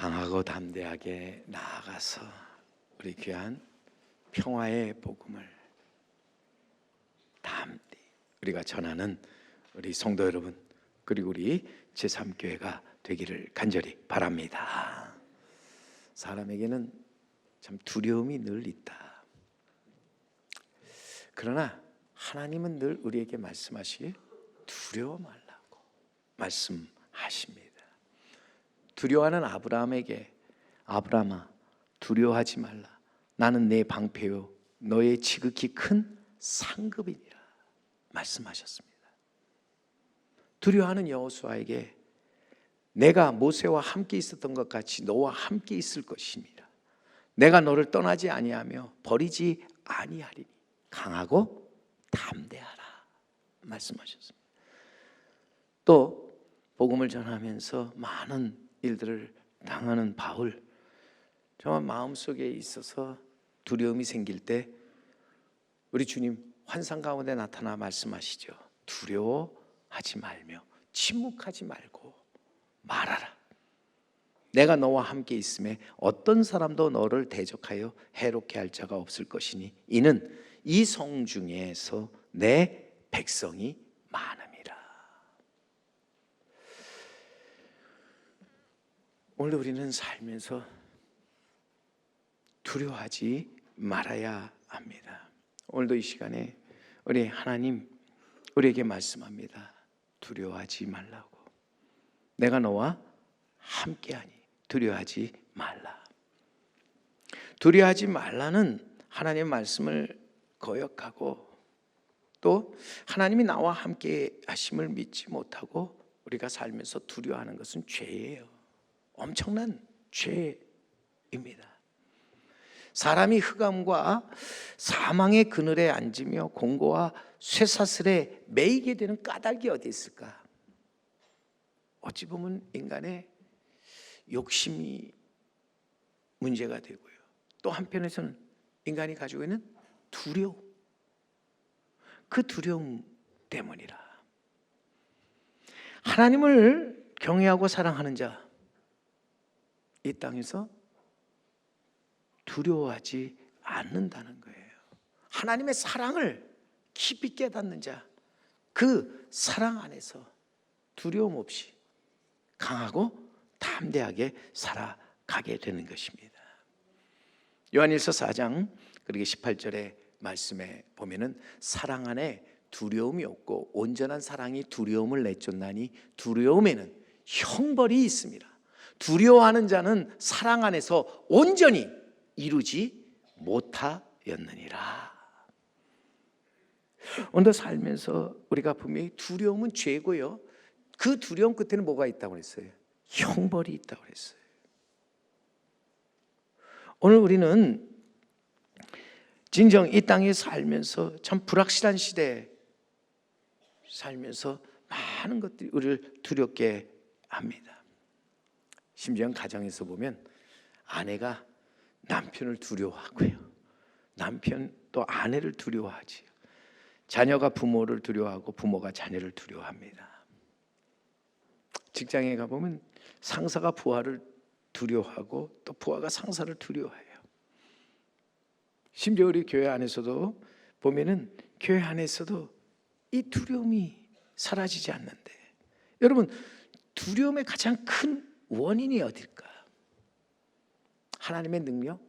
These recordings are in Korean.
강하고 담대하게 나아가서 우리 귀한 평화의 복음을 담대히 우리가 전하는 우리 성도 여러분, 그리고 우리 제3교회가 되기를 간절히 바랍니다. 사람에게는 참 두려움이 늘 있다. 그러나 하나님은 늘 우리에게 말씀하시길 두려워 말라고 말씀하십니다. 두려워하는 아브라함에게 아브라함아 두려워하지 말라. 나는 내 방패요 너의 지극히 큰 상급이니라 말씀하셨습니다. 두려워하는 여호수아에게 내가 모세와 함께 있었던 것 같이 너와 함께 있을 것이니라. 내가 너를 떠나지 아니하며 버리지 아니하리니 강하고 담대하라 말씀하셨습니다. 또 복음을 전하면서 많은 일들을 당하는 바울, 정말 마음속에 있어서 두려움이 생길 때 우리 주님 환상 가운데 나타나 말씀하시죠. 두려워하지 말며 침묵하지 말고 말하라. 내가 너와 함께 있음에 어떤 사람도 너를 대적하여 해롭게 할 자가 없을 것이니 이는 이 성 중에서 내 백성이 많음이라. 오늘 우리는 살면서 두려워하지 말아야 합니다. 오늘도 이 시간에 우리 하나님 우리에게 말씀합니다. 두려워하지 말라고. 내가 너와 함께하니 두려워하지 말라. 두려워하지 말라는 하나님의 말씀을 거역하고 또 하나님이 나와 함께 하심을 믿지 못하고 우리가 살면서 두려워하는 것은 죄예요. 엄청난 죄입니다. 사람이 흑암과 사망의 그늘에 앉으며 공고와 쇠사슬에 매이게 되는 까닭이 어디 있을까? 어찌 보면 인간의 욕심이 문제가 되고요. 또 한편에서는 인간이 가지고 있는 두려움, 그 두려움 때문이라. 하나님을 경외하고 사랑하는 자, 이 땅에서 두려워하지 않는다는 거예요. 하나님의 사랑을 깊이 깨닫는 자, 그 사랑 안에서 두려움 없이 강하고 담대하게 살아가게 되는 것입니다. 요한일서 4장 그리고 18절의 말씀에 보면은 사랑 안에 두려움이 없고 온전한 사랑이 두려움을 내쫓나니 두려움에는 형벌이 있습니다. 두려워하는 자는 사랑 안에서 온전히 이루지 못하였느니라. 오늘 살면서 우리가 분명히 두려움은 죄고요. 그 두려움 끝에는 뭐가 있다고 그랬어요? 형벌이 있다고 그랬어요. 오늘 우리는 진정 이 땅에 살면서 참 불확실한 시대에 살면서 많은 것들이 우리를 두렵게 합니다. 심지어 가정에서 보면 아내가 남편을 두려워하고요. 남편 또 아내를 두려워하지요. 자녀가 부모를 두려워하고 부모가 자녀를 두려워합니다. 직장에 가보면 상사가 부하를 두려워하고 또 부하가 상사를 두려워해요. 심지어 우리 교회 안에서도 보면은 교회 안에서도 이 두려움이 사라지지 않는데 여러분 두려움의 가장 큰 원인이 어딜까? 하나님의 능력,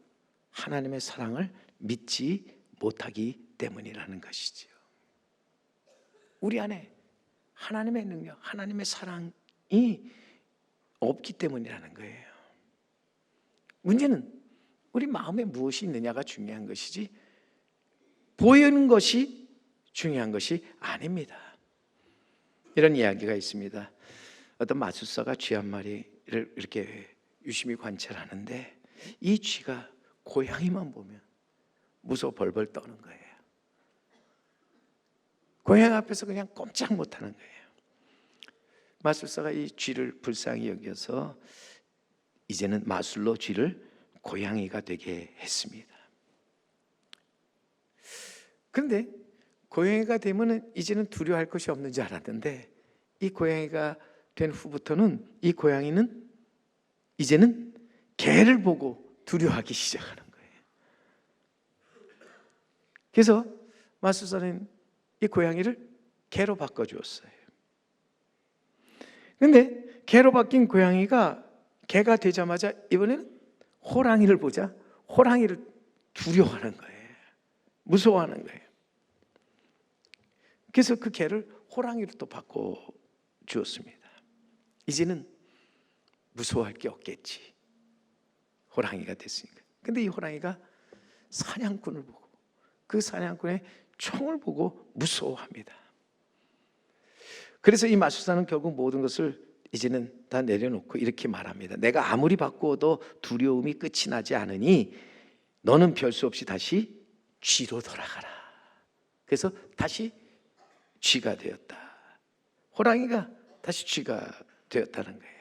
하나님의 사랑을 믿지 못하기 때문이라는 것이죠. 우리 안에 하나님의 능력, 하나님의 사랑이 없기 때문이라는 거예요. 문제는 우리 마음에 무엇이 있느냐가 중요한 것이지 보이는 것이 중요한 것이 아닙니다. 이런 이야기가 있습니다. 어떤 마술사가 쥐 한 마리를 이렇게 유심히 관찰하는데 이 쥐가 고양이만 보면 무서워 벌벌 떠는 거예요. 고양이 앞에서 그냥 꼼짝 못하는 거예요. 마술사가 이 쥐를 불쌍히 여겨서 이제는 마술로 쥐를 고양이가 되게 했습니다. 그런데 고양이가 되면 이제는 두려워할 것이 없는 줄 알았는데 이 고양이가 된 후부터는 이 고양이는 이제는 개를 보고 두려워하기 시작하는 거예요. 그래서 마술사는 이 고양이를 개로 바꿔주었어요. 근데 개로 바뀐 고양이가 개가 되자마자 이번에는 호랑이를 보자 호랑이를 두려워하는 거예요. 무서워하는 거예요. 그래서 그 개를 호랑이로 또 바꿔주었습니다. 이제는 무서워할 게 없겠지. 호랑이가 됐으니까. 근데 이 호랑이가 사냥꾼을 보고 그 사냥꾼의 총을 보고 무서워합니다. 그래서 이 마술사는 결국 모든 것을 이제는 다 내려놓고 이렇게 말합니다. 내가 아무리 바꾸어도 두려움이 끝이 나지 않으니 너는 별 수 없이 다시 쥐로 돌아가라. 그래서 다시 쥐가 되었다. 호랑이가 다시 쥐가 되었다는 거예요.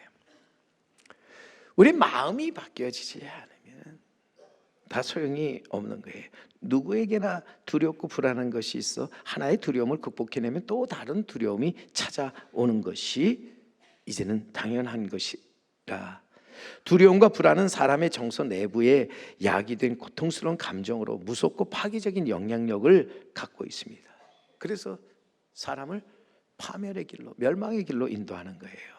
우리 마음이 바뀌어지지 않으면 다 소용이 없는 거예요. 누구에게나 두렵고 불안한 것이 있어 하나의 두려움을 극복해내면 또 다른 두려움이 찾아오는 것이 이제는 당연한 것이라. 두려움과 불안은 사람의 정서 내부에 야기된 고통스러운 감정으로 무섭고 파괴적인 영향력을 갖고 있습니다. 그래서 사람을 파멸의 길로, 멸망의 길로 인도하는 거예요.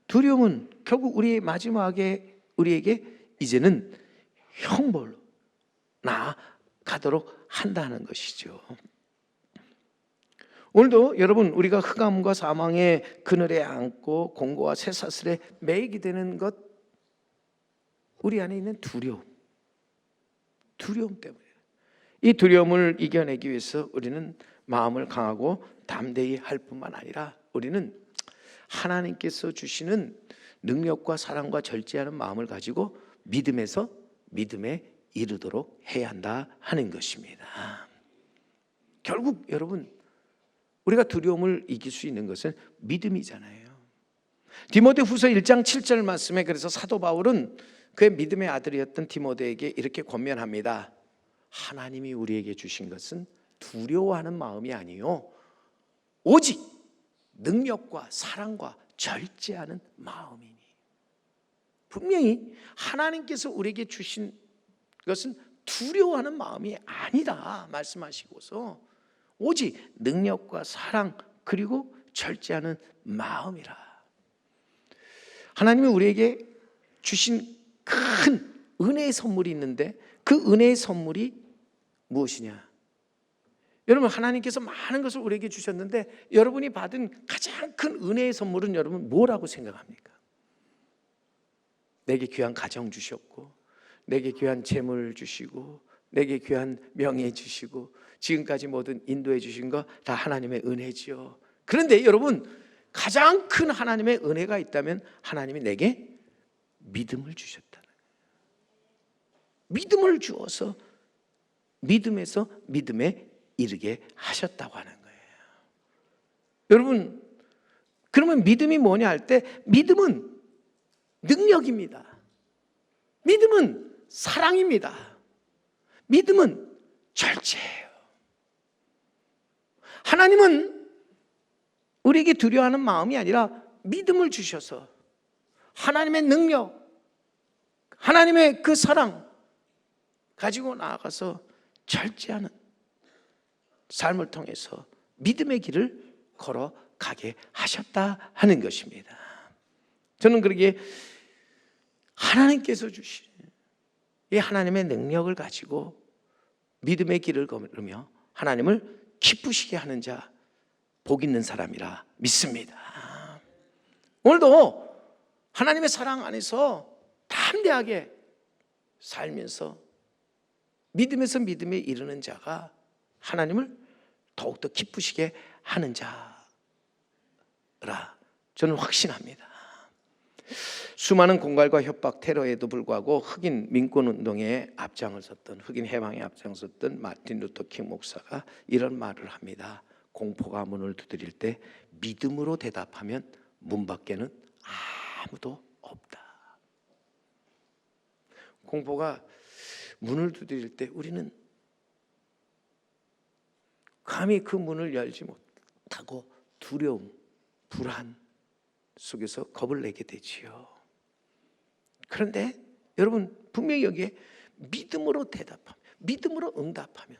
두려움은 결국 우리 마지막에 우리에게 이제는 형벌로 나아가도록 한다는 것이죠. 오늘도 여러분 우리가 흑암과 사망의 그늘에 앉고 공고와 쇠사슬에 매이게 되는 것, 우리 안에 있는 두려움 때문에. 이 두려움을 이겨내기 위해서 우리는 마음을 강하고 담대히 할 뿐만 아니라 우리는 하나님께서 주시는 능력과 사랑과 절제하는 마음을 가지고 믿음에서 믿음에 이르도록 해야 한다 하는 것입니다. 결국 여러분 우리가 두려움을 이길 수 있는 것은 믿음이잖아요. 디모데후서 1장 7절 말씀에 그래서 사도 바울은 그의 믿음의 아들이었던 디모데에게 이렇게 권면합니다. 하나님이 우리에게 주신 것은 두려워하는 마음이 아니요 오직 능력과 사랑과 절제하는 마음이니. 분명히 하나님께서 우리에게 주신 것은 두려워하는 마음이 아니다 말씀하시고서 오직 능력과 사랑 그리고 절제하는 마음이라. 하나님이 우리에게 주신 큰 은혜의 선물이 있는데 그 은혜의 선물이 무엇이냐? 여러분 하나님께서 많은 것을 우리에게 주셨는데 여러분이 받은 가장 큰 은혜의 선물은 여러분 뭐라고 생각합니까? 내게 귀한 가정 주셨고 내게 귀한 재물 주시고 내게 귀한 명예 주시고 지금까지 모든 인도해 주신 거 다 하나님의 은혜지요. 그런데 여러분 가장 큰 하나님의 은혜가 있다면 하나님이 내게 믿음을 주셨다는 거예요. 믿음을 주어서 믿음에서 믿음에 이르게 하셨다고 하는 거예요. 여러분 그러면 믿음이 뭐냐 할 때 믿음은 능력입니다. 믿음은 사랑입니다. 믿음은 절제예요. 하나님은 우리에게 두려워하는 마음이 아니라 믿음을 주셔서 하나님의 능력, 하나님의 그 사랑 가지고 나아가서 절제하는 삶을 통해서 믿음의 길을 걸어가게 하셨다 하는 것입니다. 저는 그러기에 하나님께서 주신 이 하나님의 능력을 가지고 믿음의 길을 걸으며 하나님을 기쁘시게 하는 자 복 있는 사람이라 믿습니다. 오늘도 하나님의 사랑 안에서 담대하게 살면서 믿음에서 믿음에 이르는 자가 하나님을 더욱더 기쁘시게 하는 자라 저는 확신합니다. 수많은 공갈과 협박, 테러에도 불구하고 흑인 민권운동에 앞장을 섰던, 흑인 해방에 앞장섰던 마틴 루터 킹 목사가 이런 말을 합니다. 공포가 문을 두드릴 때 믿음으로 대답하면 문 밖에는 아무도 없다. 공포가 문을 두드릴 때 우리는 감히 그 문을 열지 못하고 두려움, 불안 속에서 겁을 내게 되지요. 그런데 여러분 분명히 여기에 믿음으로 대답하면, 믿음으로 응답하면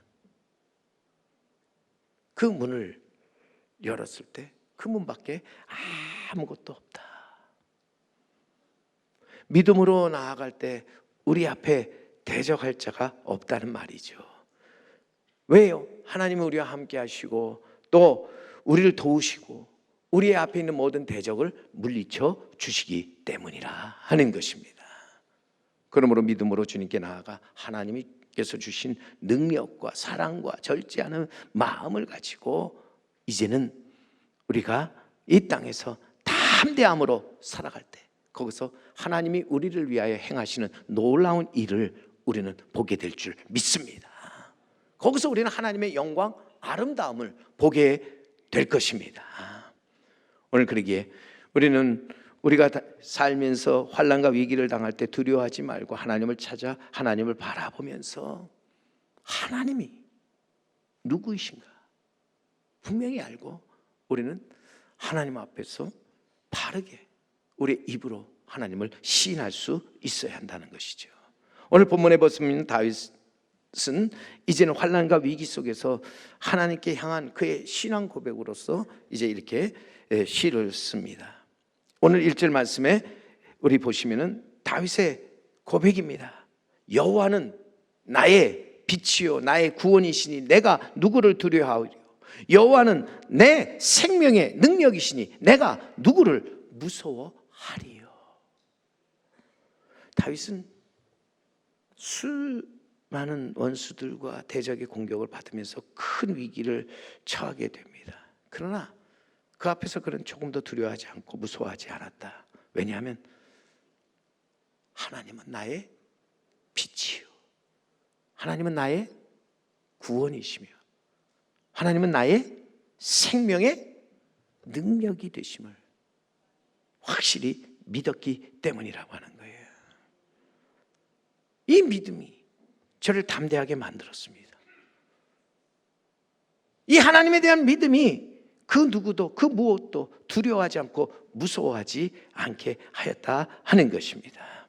그 문을 열었을 때 그 문 밖에 아무것도 없다. 믿음으로 나아갈 때 우리 앞에 대적할 자가 없다는 말이죠. 왜요? 하나님은 우리와 함께 하시고 또 우리를 도우시고 우리의 앞에 있는 모든 대적을 물리쳐 주시기 때문이라 하는 것입니다. 그러므로 믿음으로 주님께 나아가 하나님께서 주신 능력과 사랑과 절제하는 마음을 가지고 이제는 우리가 이 땅에서 담대함으로 살아갈 때 거기서 하나님이 우리를 위하여 행하시는 놀라운 일을 우리는 보게 될 줄 믿습니다. 거기서 우리는 하나님의 영광, 아름다움을 보게 될 것입니다. 오늘 그러기에 우리는 우리가 살면서 환난과 위기를 당할 때 두려워하지 말고 하나님을 찾아 하나님을 바라보면서 하나님이 누구이신가 분명히 알고 우리는 하나님 앞에서 바르게 우리의 입으로 하나님을 시인할 수 있어야 한다는 것이죠. 오늘 본문에 보시면 다윗은 이제는 환난과 위기 속에서 하나님께 향한 그의 신앙 고백으로서 이제 이렇게 시를 씁니다. 오늘 1절 말씀에 우리 보시면은 다윗의 고백입니다. 여호와는 나의 빛이요 나의 구원이시니 내가 누구를 두려워하리요. 여호와는 내 생명의 능력이시니 내가 누구를 무서워하리요. 다윗은 수많은 원수들과 대적의 공격을 받으면서 큰 위기를 처하게 됩니다. 그러나 그 앞에서 그는 조금도 두려워하지 않고 무서워하지 않았다. 왜냐하면 하나님은 나의 빛이요 하나님은 나의 구원이시며 하나님은 나의 생명의 능력이 되심을 확실히 믿었기 때문이라고 하는 거예요. 이 믿음이 저를 담대하게 만들었습니다. 이 하나님에 대한 믿음이 그 누구도 그 무엇도 두려워하지 않고 무서워하지 않게 하였다 하는 것입니다.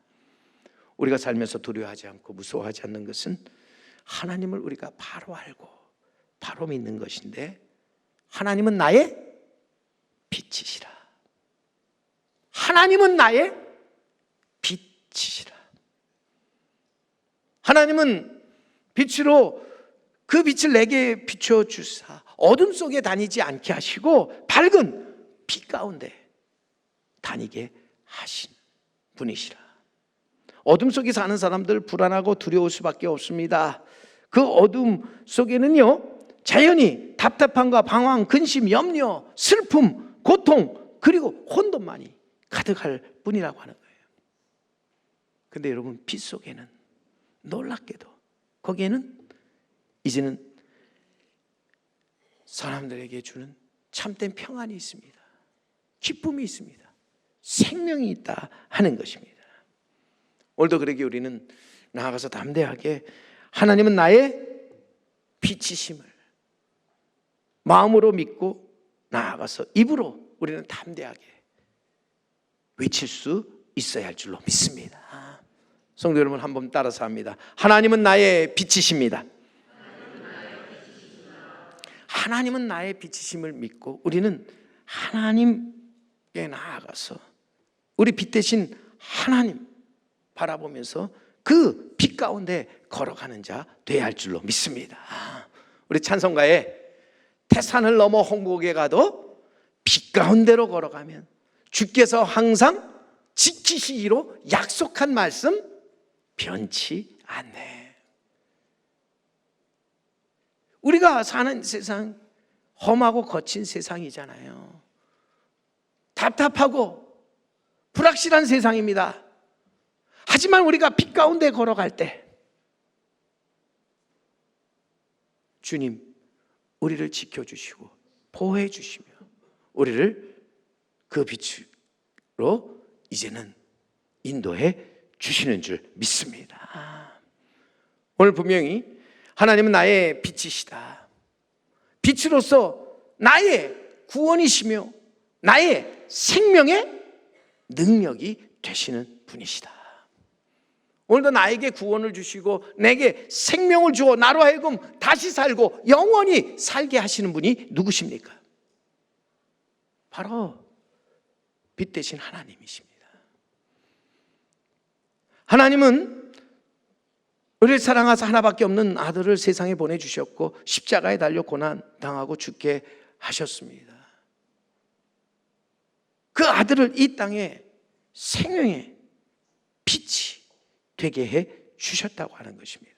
우리가 살면서 두려워하지 않고 무서워하지 않는 것은 하나님을 우리가 바로 알고 바로 믿는 것인데 하나님은 나의 빛이시라. 하나님은 나의 빛이시라. 하나님은 빛으로 그 빛을 내게 비춰 주사 어둠 속에 다니지 않게 하시고 밝은 빛 가운데 다니게 하신 분이시라. 어둠 속에 사는 사람들 불안하고 두려울 수밖에 없습니다. 그 어둠 속에는요 자연히 답답함과 방황, 근심, 염려, 슬픔, 고통 그리고 혼돈만이 가득할 뿐이라고 하는 거예요. 그런데 여러분 빛 속에는 놀랍게도 거기에는 이제는 사람들에게 주는 참된 평안이 있습니다. 기쁨이 있습니다. 생명이 있다 하는 것입니다. 오늘도 그러기에 우리는 나아가서 담대하게 하나님은 나의 빛이심을 마음으로 믿고 나아가서 입으로 우리는 담대하게 외칠 수 있어야 할 줄로 믿습니다. 성도 여러분 한번 따라서 합니다. 하나님은 나의 빛이십니다. 하나님은 나의 빛이심을 믿고 우리는 하나님께 나아가서 우리 빛 대신 하나님 바라보면서 그 빛 가운데 걸어가는 자 되어야 할 줄로 믿습니다. 우리 찬송가에 태산을 넘어 홍곡에 가도 빛 가운데로 걸어가면 주께서 항상 지키시기로 약속한 말씀 변치 않네. 우리가 사는 세상 험하고 거친 세상이잖아요. 답답하고 불확실한 세상입니다. 하지만 우리가 빛 가운데 걸어갈 때 주님 우리를 지켜주시고 보호해 주시며 우리를 그 빛으로 이제는 인도해 주시는 줄 믿습니다. 오늘 분명히 하나님은 나의 빛이시다. 빛으로서 나의 구원이시며 나의 생명의 능력이 되시는 분이시다. 오늘도 나에게 구원을 주시고 내게 생명을 주어 나로 하여금 다시 살고 영원히 살게 하시는 분이 누구십니까? 바로 빛 대신 하나님이십니다. 하나님은 우리를 사랑하사 하나밖에 없는 아들을 세상에 보내주셨고 십자가에 달려 고난당하고 죽게 하셨습니다. 그 아들을 이 땅에 생명의 빛이 되게 해 주셨다고 하는 것입니다.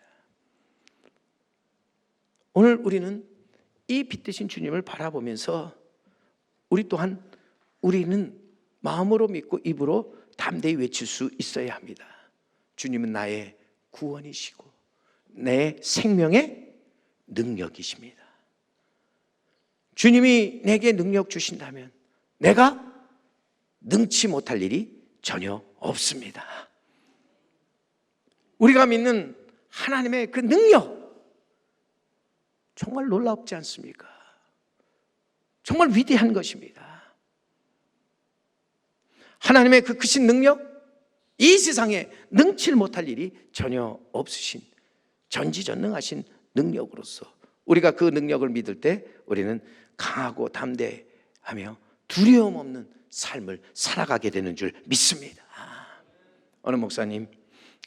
오늘 우리는 이 빛 대신 주님을 바라보면서 우리 또한 우리는 마음으로 믿고 입으로 담대히 외칠 수 있어야 합니다. 주님은 나의 구원이시고 내 생명의 능력이십니다. 주님이 내게 능력 주신다면 내가 능치 못할 일이 전혀 없습니다. 우리가 믿는 하나님의 그 능력 정말 놀랍지 않습니까? 정말 위대한 것입니다. 하나님의 그 크신 능력, 이 세상에 능치 못할 일이 전혀 없으신 전지전능하신 능력으로서 우리가 그 능력을 믿을 때 우리는 강하고 담대하며 두려움 없는 삶을 살아가게 되는 줄 믿습니다. 어느 목사님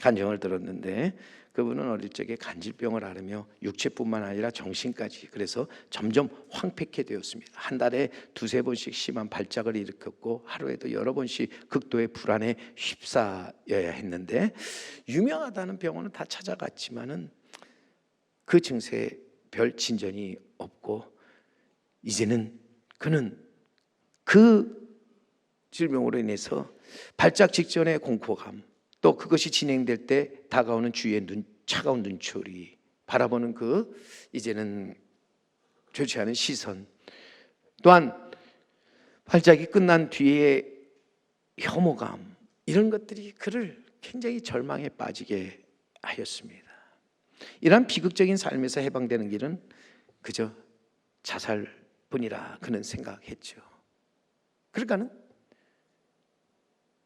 간증을 들었는데 그분은 어릴 적에 간질병을 앓으며 육체뿐만 아니라 정신까지, 그래서 점점 황폐케 되었습니다. 한 달에 2-3번씩 심한 발작을 일으켰고 하루에도 여러 번씩 극도의 불안에 휩싸여야 했는데 유명하다는 병원은 다 찾아갔지만은 그 증세에 별 진전이 없고 이제는 그는 그 질병으로 인해서 발작 직전의 공포감, 또 그것이 진행될 때 다가오는 주위의 차가운 눈초리, 바라보는 그 이제는 좋지 않은 시선, 또한 발작이 끝난 뒤에 혐오감, 이런 것들이 그를 굉장히 절망에 빠지게 하였습니다. 이러한 비극적인 삶에서 해방되는 길은 그저 자살뿐이라 그는 생각했죠. 그러니까는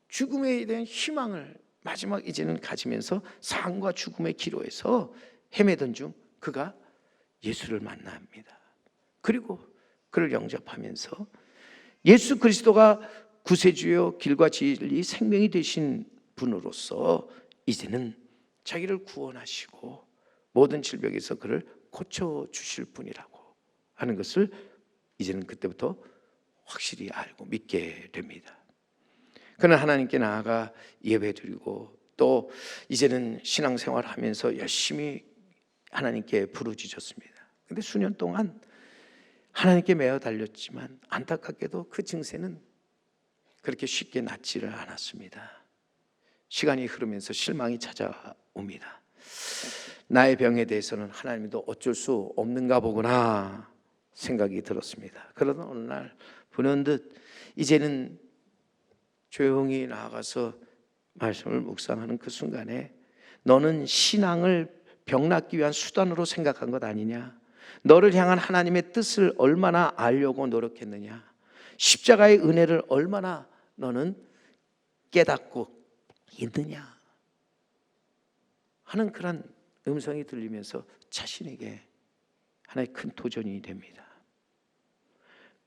죽음에 대한 희망을 마지막 이제는 가지면서 삶과 죽음의 기로에서 헤매던 중 그가 예수를 만납니다. 그리고 그를 영접하면서 예수 그리스도가 구세주요 길과 진리 생명이 되신 분으로서 이제는 자기를 구원하시고 모든 질병에서 그를 고쳐주실 분이라고 하는 것을 이제는 그때부터 확실히 알고 믿게 됩니다. 그는 하나님께 나아가 예배드리고 또 이제는 신앙생활을 하면서 열심히 하나님께 부르짖었습니다. 그런데 수년 동안 하나님께 매어 달렸지만 안타깝게도 그 증세는 그렇게 쉽게 낫지를 않았습니다. 시간이 흐르면서 실망이 찾아옵니다. 나의 병에 대해서는 하나님도 어쩔 수 없는가 보구나 생각이 들었습니다. 그러던 어느 날 불현듯 이제는 조용히 나아가서 말씀을 묵상하는 그 순간에 너는 신앙을 병 낫기 위한 수단으로 생각한 것 아니냐? 너를 향한 하나님의 뜻을 얼마나 알려고 노력했느냐? 십자가의 은혜를 얼마나 너는 깨닫고 있느냐? 하는 그런 음성이 들리면서 자신에게 하나의 큰 도전이 됩니다.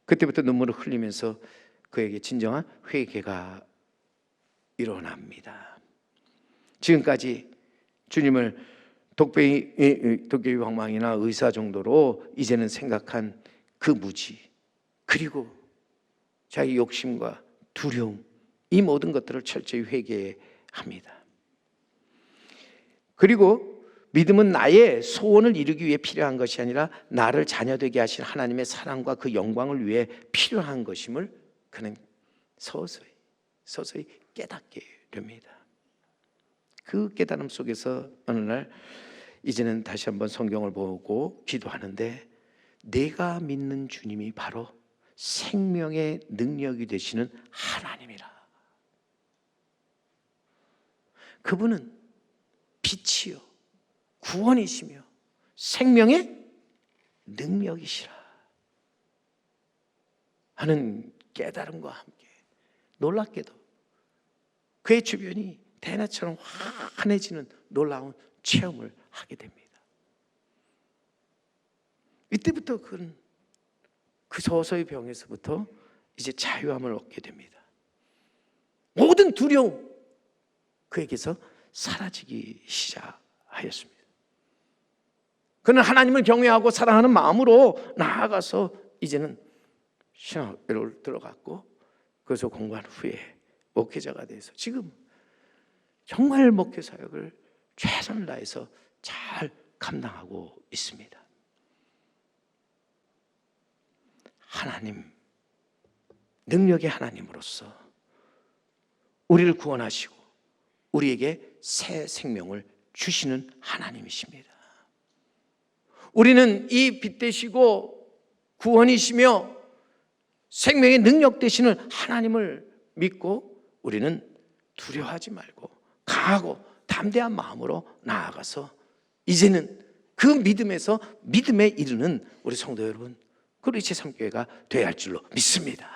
그때부터 눈물을 흘리면서 그에게 진정한 회개가 일어납니다. 지금까지 주님을 독배위 방망이나 의사 정도로 이제는 생각한 그 무지, 그리고 자기 욕심과 두려움, 이 모든 것들을 철저히 회개합니다. 그리고 믿음은 나의 소원을 이루기 위해 필요한 것이 아니라 나를 자녀되게 하신 하나님의 사랑과 그 영광을 위해 필요한 것임을 그는 서서히 깨닫게 됩니다. 그 깨달음 속에서 어느 날 이제는 다시 한번 성경을 보고 기도하는데 내가 믿는 주님이 바로 생명의 능력이 되시는 하나님이라. 그분은 빛이요 구원이시며 생명의 능력이시라 하는 깨달음과 함께 놀랍게도 그의 주변이 대낮처럼 환해지는 놀라운 체험을 하게 됩니다. 이때부터 그 서서히 병에서부터 이제 자유함을 얻게 됩니다. 모든 두려움 그에게서 사라지기 시작하였습니다. 그는 하나님을 경외하고 사랑하는 마음으로 나아가서 이제는 신학교를 들어갔고, 그래서 공부한 후에 목회자가 돼서 지금 정말 목회 사역을 최선을 다해서 잘 감당하고 있습니다. 하나님, 능력의 하나님으로서 우리를 구원하시고 우리에게 새 생명을 주시는 하나님이십니다. 우리는 이 빛 되시고 구원이시며 생명의 능력 되시는 하나님을 믿고 우리는 두려워하지 말고 강하고 담대한 마음으로 나아가서 이제는 그 믿음에서 믿음에 이르는 우리 성도 여러분, 그리고 제3교회가 되어야 할 줄로 믿습니다.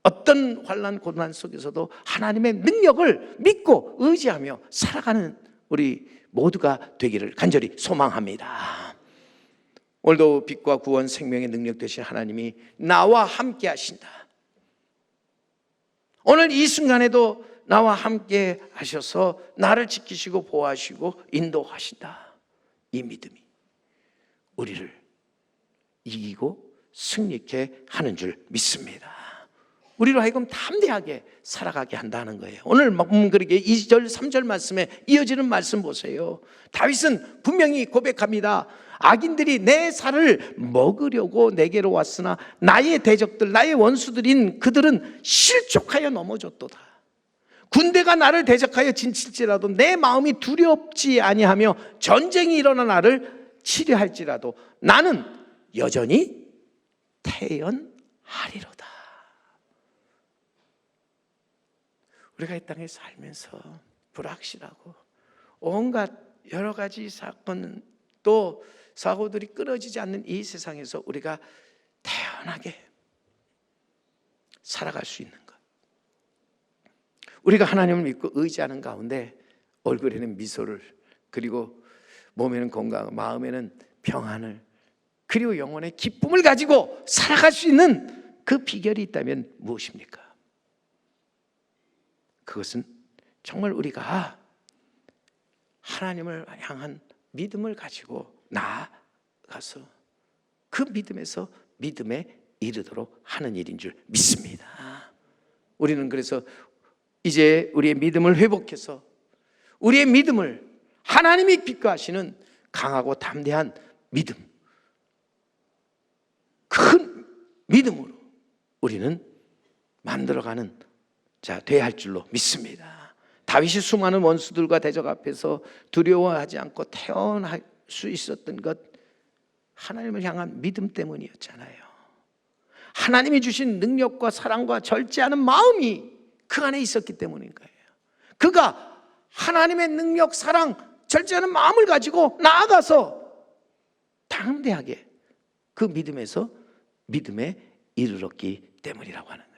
어떤 환난 고난 속에서도 하나님의 능력을 믿고 의지하며 살아가는 우리 모두가 되기를 간절히 소망합니다. 오늘도 빛과 구원 생명의 능력 되신 하나님이 나와 함께 하신다. 오늘 이 순간에도 나와 함께 하셔서 나를 지키시고 보호하시고 인도하신다. 이 믿음이 우리를 이기고 승리케 하는 줄 믿습니다. 우리로 하여금 담대하게 살아가게 한다는 거예요. 오늘 그렇게 2절 3절 말씀에 이어지는 말씀 보세요. 다윗은 분명히 고백합니다. 악인들이 내 살을 먹으려고 내게로 왔으나 나의 대적들, 나의 원수들인 그들은 실족하여 넘어졌도다. 군대가 나를 대적하여 진칠지라도 내 마음이 두렵지 아니하며 전쟁이 일어나 나를 치려할지라도 나는 여전히 태연하리로다. 우리가 이 땅에 살면서 불확실하고 온갖 여러 가지 사건 또 사고들이 끊어지지 않는 이 세상에서 우리가 태연하게 살아갈 수 있는 것, 우리가 하나님을 믿고 의지하는 가운데 얼굴에는 미소를, 그리고 몸에는 건강, 마음에는 평안을, 그리고 영혼의 기쁨을 가지고 살아갈 수 있는 그 비결이 있다면 무엇입니까? 그것은 정말 우리가 하나님을 향한 믿음을 가지고 나아가서 그 믿음에서 믿음에 이르도록 하는 일인 줄 믿습니다. 우리는 그래서 이제 우리의 믿음을 회복해서 우리의 믿음을 하나님이 빛과하시는 강하고 담대한 믿음, 큰 믿음으로 우리는 만들어가는 자 돼야 할 줄로 믿습니다. 다윗이 수많은 원수들과 대적 앞에서 두려워하지 않고 태어날 수 있었던 것, 하나님을 향한 믿음 때문이었잖아요. 하나님이 주신 능력과 사랑과 절제하는 마음이 그 안에 있었기 때문인 거예요. 그가 하나님의 능력, 사랑, 절제하는 마음을 가지고 나아가서 담대하게 그 믿음에서 믿음에 이르렀기 때문이라고 하는 거예요.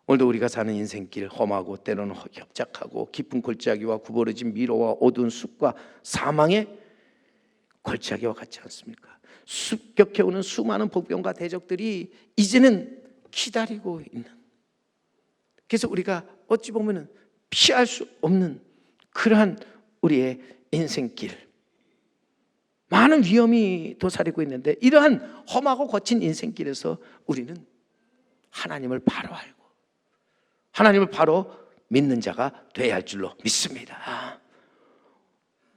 오늘도 우리가 사는 인생길, 험하고 때로는 협착하고 깊은 골짜기와 구부러진 미로와 어두운 숲과 사망의 골짜기와 같지 않습니까? 습격해오는 수많은 복병과 대적들이 이제는 기다리고 있는, 그래서 우리가 어찌 보면 피할 수 없는 그러한 우리의 인생길, 많은 위험이 도사리고 있는데 이러한 험하고 거친 인생길에서 우리는 하나님을 바로 알고 하나님을 바로 믿는 자가 되어야 할 줄로 믿습니다.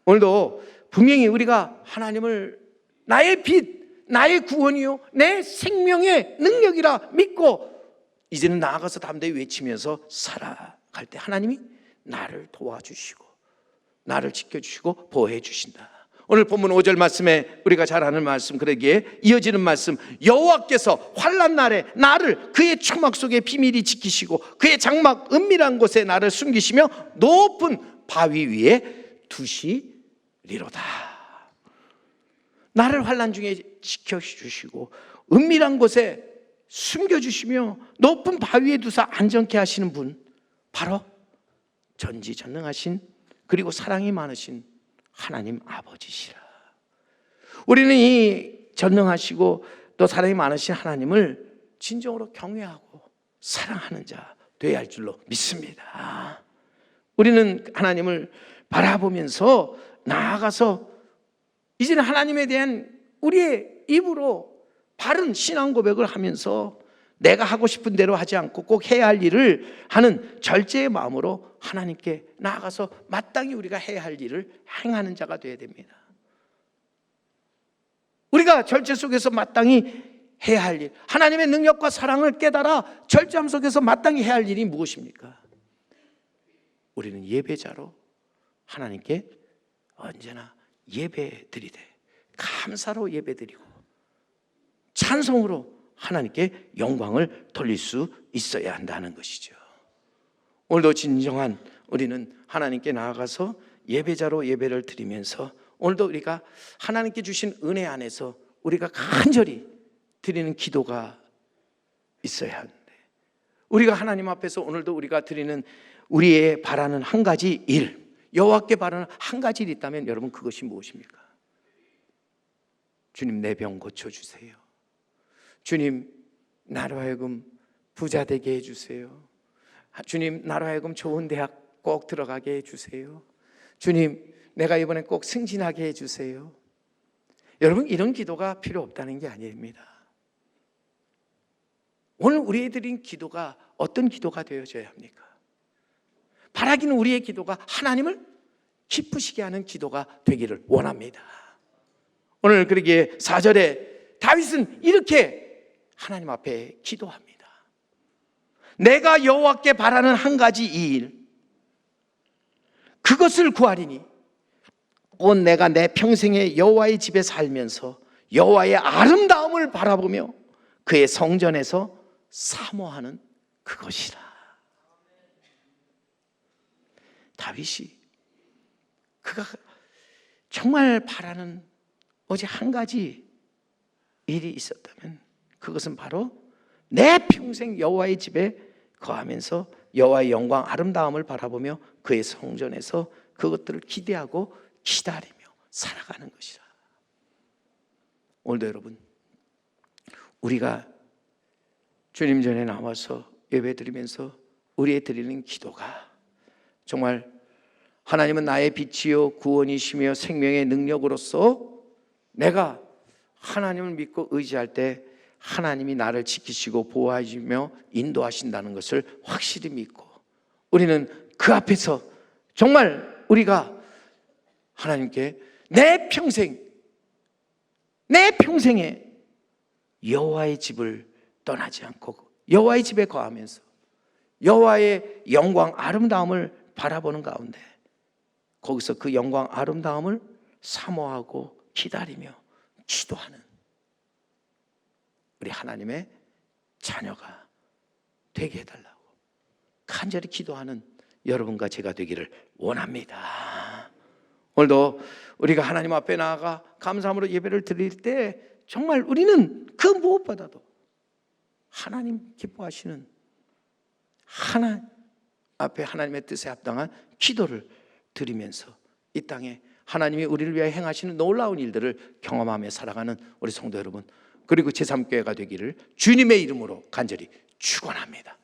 오늘도 분명히 우리가 하나님을 나의 빛, 나의 구원이요, 내 생명의 능력이라 믿고 이제는 나아가서 담대히 외치면서 살아갈 때 하나님이 나를 도와주시고 나를 지켜주시고 보호해 주신다. 오늘 본문 5절 말씀에 우리가 잘 아는 말씀, 그러기에 이어지는 말씀, 여호와께서 환난 날에 나를 그의 초막 속에 비밀히 지키시고 그의 장막 은밀한 곳에 나를 숨기시며 높은 바위 위에 두시리로다. 나를 환난 중에 지켜주시고 은밀한 곳에 숨겨주시며 높은 바위에 두사 안전케 하시는 분, 바로 전지전능하신 그리고 사랑이 많으신 하나님 아버지시라. 우리는 이 전능하시고 또 사랑이 많으신 하나님을 진정으로 경외하고 사랑하는 자 되어야 할 줄로 믿습니다. 우리는 하나님을 바라보면서 나아가서 이제는 하나님에 대한 우리의 입으로 바른 신앙 고백을 하면서 내가 하고 싶은 대로 하지 않고 꼭 해야 할 일을 하는 절제의 마음으로 하나님께 나아가서 마땅히 우리가 해야 할 일을 행하는 자가 되어야 됩니다. 우리가 절제 속에서 마땅히 해야 할 일, 하나님의 능력과 사랑을 깨달아 절제함 속에서 마땅히 해야 할 일이 무엇입니까? 우리는 예배자로 하나님께 언제나 예배드리되 감사로 예배드리고 찬송으로 하나님께 영광을 돌릴 수 있어야 한다는 것이죠. 오늘도 진정한 우리는 하나님께 나아가서 예배자로 예배를 드리면서 오늘도 우리가 하나님께 주신 은혜 안에서 우리가 간절히 드리는 기도가 있어야 하는데, 우리가 하나님 앞에서 오늘도 우리가 드리는 우리의 바라는 한 가지 일, 여호와께 바라는 한 가지 일 있다면 여러분 그것이 무엇입니까? 주님, 내 병 고쳐주세요. 주님, 나로 하여금 부자 되게 해주세요. 주님, 나로 하여금 좋은 대학 꼭 들어가게 해주세요. 주님, 내가 이번에 꼭 승진하게 해주세요. 여러분, 이런 기도가 필요 없다는 게 아닙니다. 오늘 우리의 드린 기도가 어떤 기도가 되어져야 합니까? 바라기는 우리의 기도가 하나님을 기쁘시게 하는 기도가 되기를 원합니다. 오늘 그러기에 4절에 다윗은 이렇게 하나님 앞에 기도합니다. 내가 여호와께 바라는 한 가지 이 일, 그것을 구하리니 곧 내가 내 평생에 여호와의 집에 살면서 여호와의 아름다움을 바라보며 그의 성전에서 사모하는 그것이라. 다윗이 그가 정말 바라는 오직 한 가지 일이 있었다면 그것은 바로 내 평생 여호와의 집에 거하면서 여호와의 영광 아름다움을 바라보며 그의 성전에서 그것들을 기대하고 기다리며 살아가는 것이라. 오늘도 여러분, 우리가 주님 전에 나와서 예배드리면서 우리의 드리는 기도가 정말 하나님은 나의 빛이요 구원이시며 생명의 능력으로서 내가 하나님을 믿고 의지할 때 하나님이 나를 지키시고 보호하시며 인도하신다는 것을 확실히 믿고 우리는 그 앞에서 정말 우리가 하나님께 내 평생에 여호와의 집을 떠나지 않고 여호와의 집에 거하면서 여호와의 영광 아름다움을 바라보는 가운데 거기서 그 영광 아름다움을 사모하고 기다리며 기도하는 우리 하나님의 자녀가 되게 해달라고 간절히 기도하는 여러분과 제가 되기를 원합니다. 오늘도 우리가 하나님 앞에 나아가 감사함으로 예배를 드릴 때 정말 우리는 그 무엇보다도 하나님 기뻐하시는 하나님 앞에 하나님의 뜻에 합당한 기도를 드리면서 이 땅에 하나님이 우리를 위해 행하시는 놀라운 일들을 경험하며 살아가는 우리 성도 여러분, 그리고 제3교회가 되기를 주님의 이름으로 간절히 축원합니다.